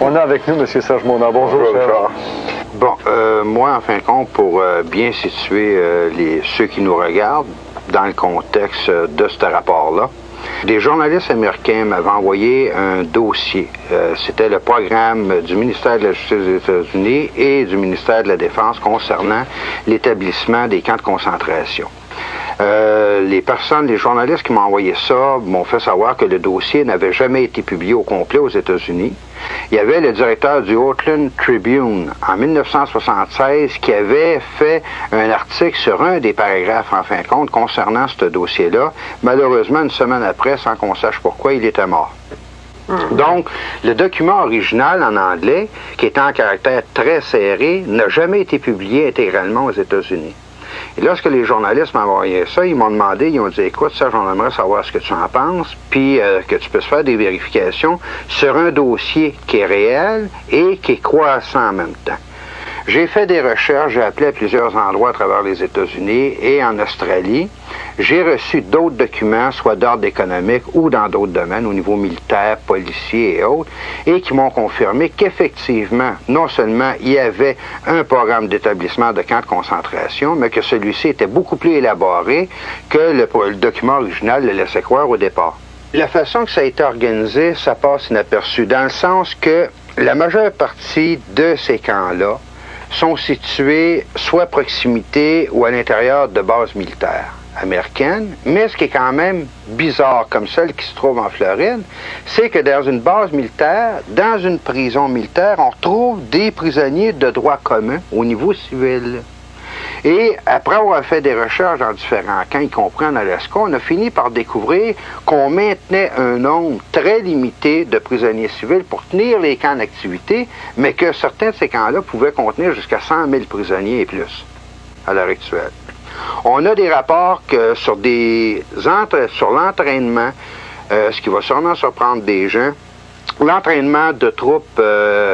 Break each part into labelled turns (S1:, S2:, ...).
S1: On a avec nous M. Serge Monod. Bonjour, Serge.
S2: Bon, moi, en fin de compte, pour bien situer ceux qui nous regardent dans le contexte de ce rapport-là, des journalistes américains m'avaient envoyé un dossier. C'était le programme du ministère de la Justice des États-Unis et du ministère de la Défense concernant l'établissement des camps de concentration. Les journalistes qui m'ont envoyé ça m'ont fait savoir que le dossier n'avait jamais été publié au complet aux États-Unis. Il y avait le directeur du Oakland Tribune en 1976 qui avait fait un article sur un des paragraphes, en fin de compte, concernant ce dossier-là. Malheureusement, une semaine après, sans qu'on sache pourquoi, il était mort. Donc, le document original en anglais, qui était en caractère très serré, n'a jamais été publié intégralement aux États-Unis. Et lorsque les journalistes m'ont envoyé ça, ils m'ont demandé, ils ont dit, écoute, ça, j'en aimerais savoir ce que tu en penses, puis que tu puisses faire des vérifications sur un dossier qui est réel et qui est croissant en même temps. J'ai fait des recherches, j'ai appelé à plusieurs endroits à travers les États-Unis et en Australie. J'ai reçu d'autres documents, soit d'ordre économique ou dans d'autres domaines, au niveau militaire, policier et autres, et qui m'ont confirmé qu'effectivement, non seulement il y avait un programme d'établissement de camps de concentration, mais que celui-ci était beaucoup plus élaboré que le document original le laissait croire au départ. La façon que ça a été organisé, ça passe inaperçu, dans le sens que la majeure partie de ces camps-là sont situés soit à proximité ou à l'intérieur de bases militaires américaines, mais ce qui est quand même bizarre, comme celle qui se trouve en Floride, c'est que dans une base militaire, dans une prison militaire, on retrouve des prisonniers de droit commun au niveau civil. Et après avoir fait des recherches dans différents camps, y compris en Alaska, on a fini par découvrir qu'on maintenait un nombre très limité de prisonniers civils pour tenir les camps d'activité, mais que certains de ces camps-là pouvaient contenir jusqu'à 100 000 prisonniers et plus à l'heure actuelle. On a des rapports que sur l'entraînement, ce qui va sûrement surprendre des gens, l'entraînement de troupes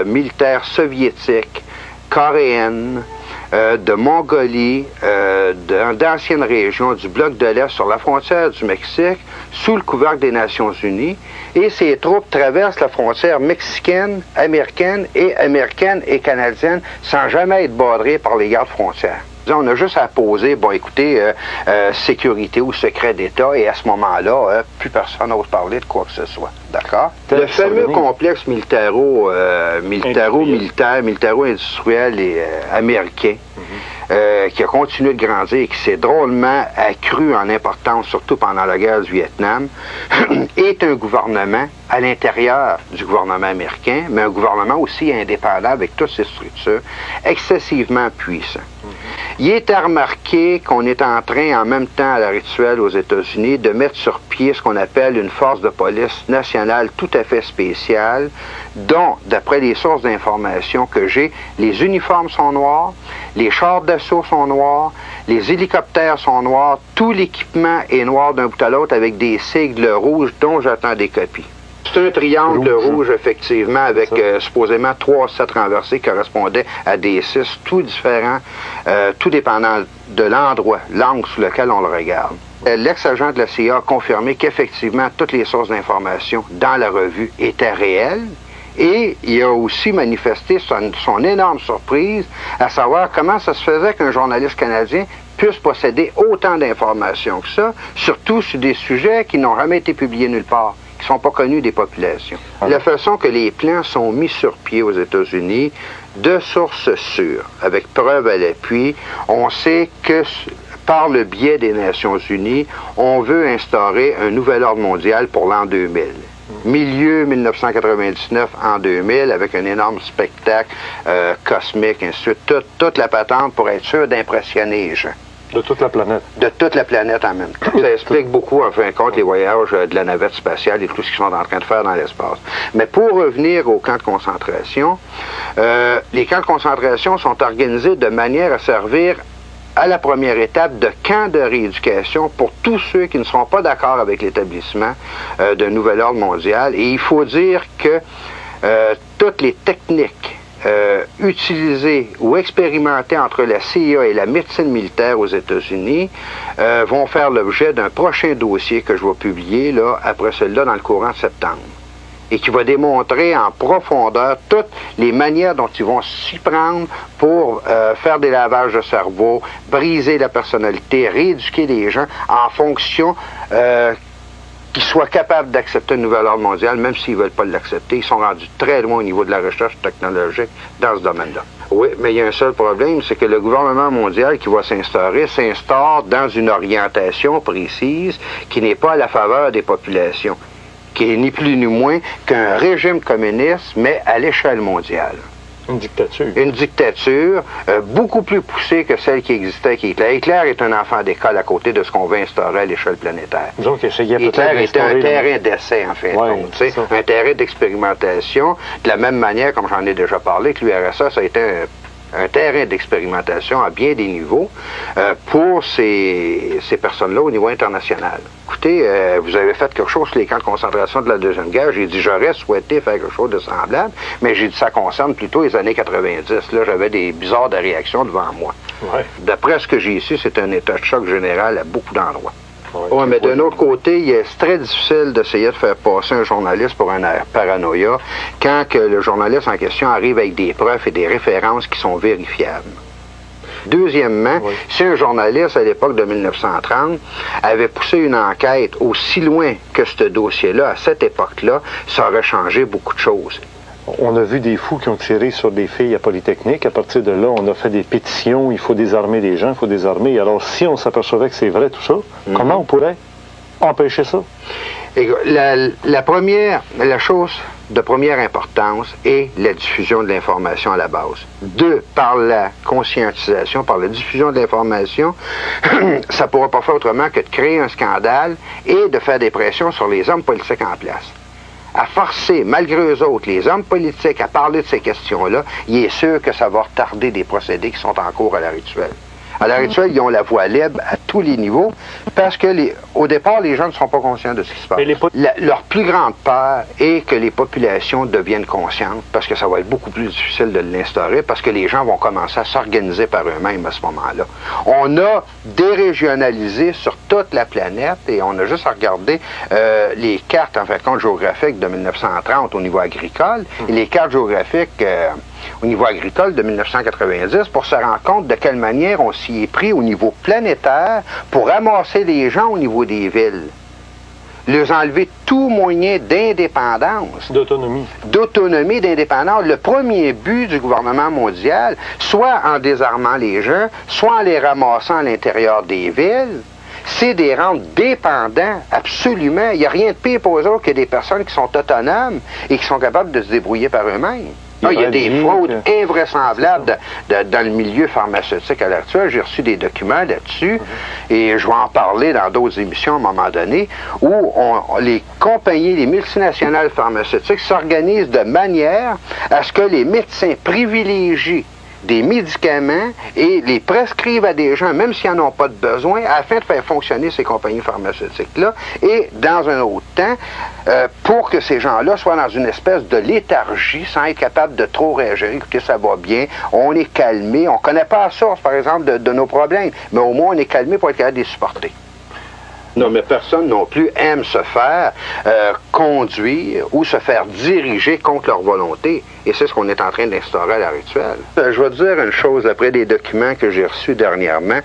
S2: militaires soviétiques, coréennes, de Mongolie, d'anciennes régions du bloc de l'Est sur la frontière du Mexique, sous le couvercle des Nations Unies, et ces troupes traversent la frontière mexicaine et canadienne sans jamais être badrées par les gardes frontières. On a juste à poser, bon écoutez, sécurité ou secret d'État, et à ce moment-là, plus personne n'ose parler de quoi que ce soit. D'accord? Le fameux complexe militaro-industriel et américain, qui a continué de grandir et qui s'est drôlement accru en importance, surtout pendant la guerre du Vietnam, est un gouvernement à l'intérieur du gouvernement américain, mais un gouvernement aussi indépendant avec toutes ses structures, excessivement puissant. Il est à remarquer qu'on est en train, en même temps à l'heure actuelle aux États-Unis, de mettre sur pied ce qu'on appelle une force de police nationale tout à fait spéciale, dont, d'après les sources d'information que j'ai, les uniformes sont noirs, les chars d'assaut sont noirs, les hélicoptères sont noirs, tout l'équipement est noir d'un bout à l'autre avec des sigles rouges dont j'attends des copies. C'est un triangle rouge, effectivement, avec supposément 3 sets renversés qui correspondaient à des 6, tout différents, tout dépendant de l'angle sous lequel on le regarde. L'ex-agent de la CIA a confirmé qu'effectivement, toutes les sources d'information dans la revue étaient réelles. Et il a aussi manifesté son énorme surprise à savoir comment ça se faisait qu'un journaliste canadien puisse posséder autant d'informations que ça, surtout sur des sujets qui n'ont jamais été publiés nulle part, qui ne sont pas connus des populations. La façon que les plans sont mis sur pied aux États-Unis, de sources sûres, avec preuve à l'appui, on sait que par le biais des Nations Unies, on veut instaurer un nouvel ordre mondial pour l'an 2000. Milieu 1999 en 2000, avec un énorme spectacle cosmique, ainsi de suite, toute la patente pour être sûr d'impressionner les gens.
S1: De toute la planète.
S2: De toute la planète en même temps. Ça explique beaucoup, en fin de compte, les voyages de la navette spatiale et tout ce qu'ils sont en train de faire dans l'espace. Mais pour revenir aux camps de concentration, les camps de concentration sont organisés de manière à servir à la première étape de camps de rééducation pour tous ceux qui ne seront pas d'accord avec l'établissement d'un nouvel ordre mondial. Et il faut dire que toutes les techniques utilisées ou expérimentées entre la CIA et la médecine militaire aux États-Unis vont faire l'objet d'un prochain dossier que je vais publier là, après celui-là dans le courant de septembre. et qui va démontrer en profondeur toutes les manières dont ils vont s'y prendre pour faire des lavages de cerveau, briser la personnalité, rééduquer les gens en fonction qu'ils soient capables d'accepter un nouvel ordre mondial, même s'ils ne veulent pas l'accepter. Ils sont rendus très loin au niveau de la recherche technologique dans ce domaine-là. Oui, mais il y a un seul problème, c'est que le gouvernement mondial qui va s'instaurer s'instaure dans une orientation précise qui n'est pas à la faveur des populations, qui est ni plus ni moins qu'un régime communiste, mais à l'échelle mondiale.
S1: Une dictature. Une
S2: dictature beaucoup plus poussée que celle qui existait avec Hitler. Hitler est un enfant d'école à côté de ce qu'on veut instaurer à l'échelle planétaire.
S1: Donc,
S2: Hitler était un terrain d'essai, en fait.
S1: Ouais,
S2: donc, un terrain d'expérimentation, de la même manière, comme j'en ai déjà parlé, que l'URSS a été un terrain d'expérimentation à bien des niveaux pour ces personnes-là au niveau international. Écoutez, vous avez fait quelque chose sur les camps de concentration de la Deuxième Guerre. J'ai dit, j'aurais souhaité faire quelque chose de semblable, mais j'ai dit, ça concerne plutôt les années 90. Là, j'avais des bizarres de réactions devant moi.
S1: Ouais.
S2: D'après ce que j'ai su, c'est un état de choc général à beaucoup d'endroits.
S1: Oui,
S2: mais d'un autre côté, c'est très difficile d'essayer de faire passer un journaliste pour un paranoïa quand que le journaliste en question arrive avec des preuves et des références qui sont vérifiables. Deuxièmement, si un journaliste à l'époque de 1930 avait poussé une enquête aussi loin que ce dossier-là, à cette époque-là, ça aurait changé beaucoup de choses.
S1: On a vu des fous qui ont tiré sur des filles à Polytechnique. À partir de là, on a fait des pétitions. Il faut désarmer les gens, il faut désarmer. Alors, si on s'apercevait que c'est vrai tout ça, comment on pourrait empêcher ça?
S2: La chose de première importance est la diffusion de l'information à la base. Deux, par la conscientisation, par la diffusion de l'information, ça ne pourra pas faire autrement que de créer un scandale et de faire des pressions sur les hommes politiques en place. À forcer, malgré eux autres, les hommes politiques à parler de ces questions-là, il est sûr que ça va retarder des procédés qui sont en cours à l'heure actuelle. À l'heure actuelle, ils ont la voie libre à tous les niveaux parce que, au départ, les gens ne sont pas conscients de ce qui se passe. Leur plus grande peur est que les populations deviennent conscientes parce que ça va être beaucoup plus difficile de l'instaurer parce que les gens vont commencer à s'organiser par eux-mêmes à ce moment-là. On a dérégionalisé sur toute la planète et on a juste à regarder les cartes, en fait, compte géographiques de 1930 au niveau agricole et les cartes géographiques au niveau agricole de 1990 pour se rendre compte de quelle manière on s'y est pris au niveau planétaire pour ramasser les gens au niveau des villes. Leur enlever tout moyen d'indépendance. D'autonomie, d'indépendance. Le premier but du gouvernement mondial, soit en désarmant les gens, soit en les ramassant à l'intérieur des villes, c'est de les rendre dépendants, absolument. Il n'y a rien de pire pour eux autres que des personnes qui sont autonomes et qui sont capables de se débrouiller par eux-mêmes. Il y a des fraudes invraisemblables dans le milieu pharmaceutique à l'heure actuelle. J'ai reçu des documents là-dessus et je vais en parler dans d'autres émissions à un moment donné où les compagnies, les multinationales pharmaceutiques s'organisent de manière à ce que les médecins privilégient des médicaments et les prescrivent à des gens, même s'ils n'en ont pas de besoin, afin de faire fonctionner ces compagnies pharmaceutiques-là et dans un autre temps, pour que ces gens-là soient dans une espèce de léthargie sans être capables de trop réagir. Écoutez, ça va bien, on est calmé, on ne connaît pas la source, par exemple, de nos problèmes, mais au moins on est calmé pour être capable de les supporter. Non, mais personne non plus aime se faire conduire ou se faire diriger contre leur volonté. Et c'est ce qu'on est en train d'instaurer à l'heure actuelle. Je vais te dire une chose après des documents que j'ai reçus dernièrement.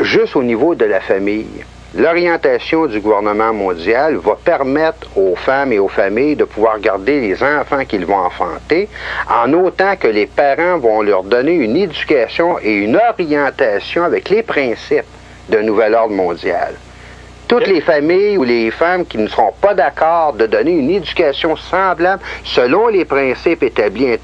S2: Juste au niveau de la famille, l'orientation du gouvernement mondial va permettre aux femmes et aux familles de pouvoir garder les enfants qu'ils vont enfanter, en autant que les parents vont leur donner une éducation et une orientation avec les principes d'un nouvel ordre mondial. Toutes les familles ou les femmes qui ne seront pas d'accord de donner une éducation semblable selon les principes établis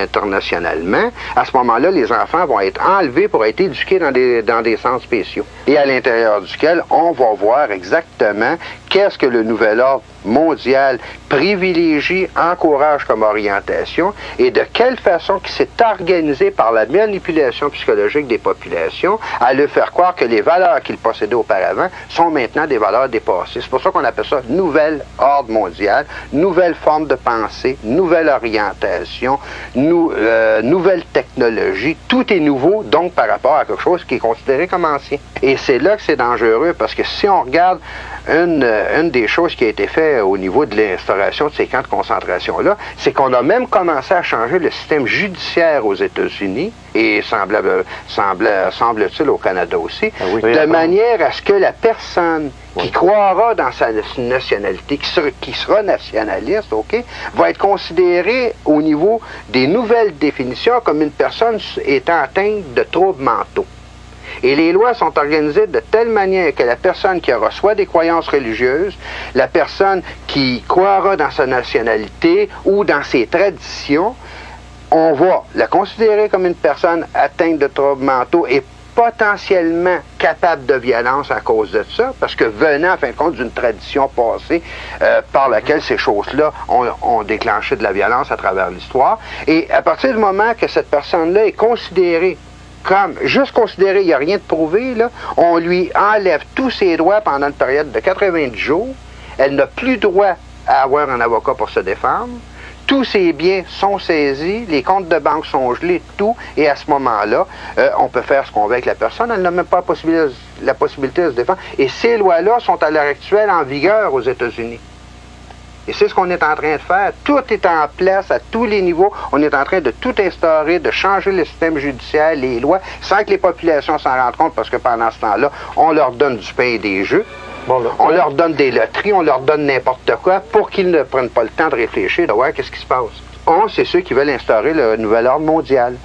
S2: internationalement, à ce moment-là, les enfants vont être enlevés pour être éduqués dans des centres spéciaux. Et à l'intérieur duquel, on va voir exactement qu'est-ce que le nouvel ordre mondial privilégie, encourage comme orientation et de quelle façon qui s'est organisé par la manipulation psychologique des populations à leur faire croire que les valeurs qu'ils possédaient auparavant sont maintenant des valeurs dépassées. C'est pour ça qu'on appelle ça nouvel ordre mondial, nouvelle forme de pensée, nouvelle orientation, nouvelle technologie. Tout est nouveau, donc par rapport à quelque chose qui est considéré comme ancien. Et c'est là que c'est dangereux, parce que si on regarde une des choses qui a été faite au niveau de l'instauration de ces camps de concentration-là, c'est qu'on a même commencé à changer le système judiciaire aux États-Unis, et semble-t-il au Canada aussi, de manière à ce que la personne qui croira dans sa nationalité, qui sera nationaliste, va être considérée au niveau des nouvelles définitions comme une personne étant atteinte de troubles mentaux. Et les lois sont organisées de telle manière que la personne qui aura soit des croyances religieuses, la personne qui croira dans sa nationalité ou dans ses traditions, on va la considérer comme une personne atteinte de troubles mentaux et potentiellement capable de violence à cause de ça, parce que venant, en fin de compte, d'une tradition passée par laquelle ces choses-là ont déclenché de la violence à travers l'histoire. Et à partir du moment que cette personne-là est considérée comme, juste considéré, il n'y a rien de prouvé, là, on lui enlève tous ses droits pendant une période de 90 jours. Elle n'a plus droit à avoir un avocat pour se défendre. Tous ses biens sont saisis, les comptes de banque sont gelés, tout, et à ce moment-là, on peut faire ce qu'on veut avec la personne. Elle n'a même pas la possibilité de se défendre. Et ces lois-là sont à l'heure actuelle en vigueur aux États-Unis. Et c'est ce qu'on est en train de faire. Tout est en place à tous les niveaux. On est en train de tout instaurer, de changer le système judiciaire, les lois, sans que les populations s'en rendent compte, parce que pendant ce temps-là, on leur donne du pain et des jeux. On leur donne des loteries, on leur donne n'importe quoi pour qu'ils ne prennent pas le temps de réfléchir, de voir qu'est-ce qui se passe. C'est ceux qui veulent instaurer le nouvel ordre mondial.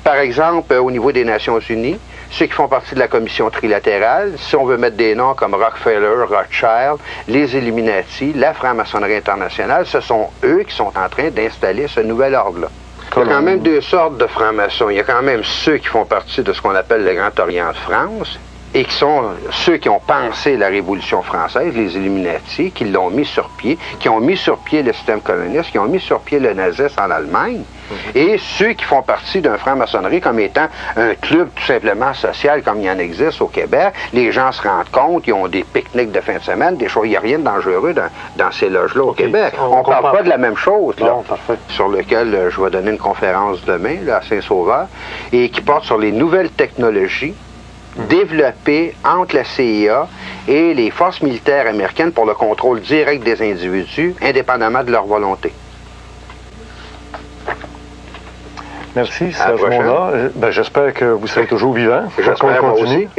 S2: Par exemple, au niveau des Nations Unies, ceux qui font partie de la commission trilatérale, si on veut mettre des noms comme Rockefeller, Rothschild, les Illuminati, la franc-maçonnerie internationale, ce sont eux qui sont en train d'installer ce nouvel ordre-là. Il y a quand même deux sortes de francs-maçons. Il y a quand même ceux qui font partie de ce qu'on appelle le Grand Orient de France, et qui sont ceux qui ont pensé la Révolution française, les Illuminati, qui l'ont mis sur pied, qui ont mis sur pied le système communiste, qui ont mis sur pied le nazisme en Allemagne, et ceux qui font partie d'un franc-maçonnerie comme étant un club tout simplement social comme il y en existe au Québec. Les gens se rendent compte, ils ont des pique-niques de fin de semaine, des choses, il n'y a rien de dangereux dans ces loges-là au Québec. On ne parle pas de la même chose, là, sur lequel je vais donner une conférence demain là, à Saint-Sauveur, et qui porte sur les nouvelles technologies développées entre la CIA et les forces militaires américaines pour le contrôle direct des individus, indépendamment de leur volonté.
S1: Merci, Serge Monod. J'espère que vous serez toujours vivant.
S2: J'espère moi aussi.